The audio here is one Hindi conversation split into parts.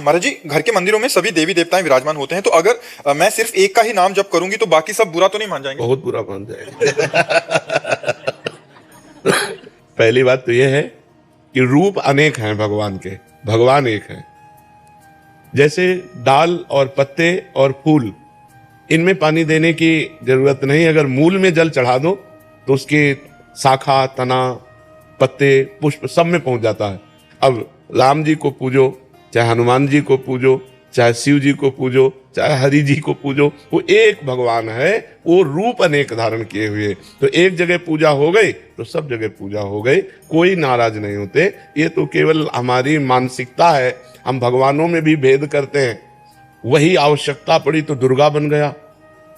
महाराज जी, घर के मंदिरों में सभी देवी देवताएं विराजमान होते हैं, तो अगर मैं सिर्फ एक का ही नाम जप करूंगी तो बाकी सब बुरा तो नहीं मान जाएंगे? बहुत बुरा मान जाएंगे। पहली बात तो यह है कि रूप अनेक हैं भगवान के, भगवान एक है। जैसे डाल और पत्ते और फूल, इनमें पानी देने की जरूरत नहीं। अगर मूल में जल चढ़ा दो तो उसके शाखा, तना, पत्ते, पुष्प सब में पहुंच जाता है। अब राम जी को पूजो, चाहे हनुमान जी को पूजो, चाहे शिव जी को पूजो, चाहे हरि जी को पूजो, वो एक भगवान है, वो रूप अनेक धारण किए हुए। तो एक जगह पूजा हो गई तो सब जगह पूजा हो गई, कोई नाराज नहीं होते। ये तो केवल हमारी मानसिकता है, हम भगवानों में भी भेद करते हैं। वही आवश्यकता पड़ी तो दुर्गा बन गया,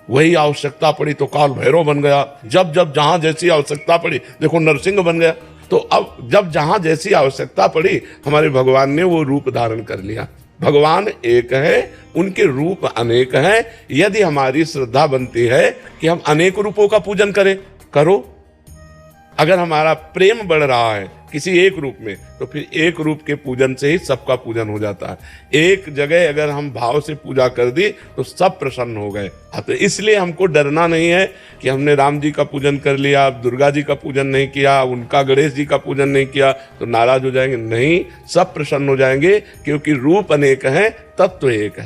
वही आवश्यकता पड़ी तो काल भैरव बन गया। जब जब जहां जैसी आवश्यकता पड़ी, देखो नरसिंह बन गया। तो अब जब जहां जैसी आवश्यकता पड़ी, हमारे भगवान ने वो रूप धारण कर लिया। भगवान एक है, उनके रूप अनेक हैं। यदि हमारी श्रद्धा बनती है कि हम अनेक रूपों का पूजन करें, करो। अगर हमारा प्रेम बढ़ रहा है किसी एक रूप में, तो फिर एक रूप के पूजन से ही सबका पूजन हो जाता है। एक जगह अगर हम भाव से पूजा कर दी तो सब प्रसन्न हो गए। तो इसलिए हमको डरना नहीं है कि हमने राम जी का पूजन कर लिया, दुर्गा जी का पूजन नहीं किया, उनका गणेश जी का पूजन नहीं किया तो नाराज हो जाएंगे। नहीं, सब प्रसन्न हो जाएंगे, क्योंकि रूप अनेक हैं, तत्व एक है।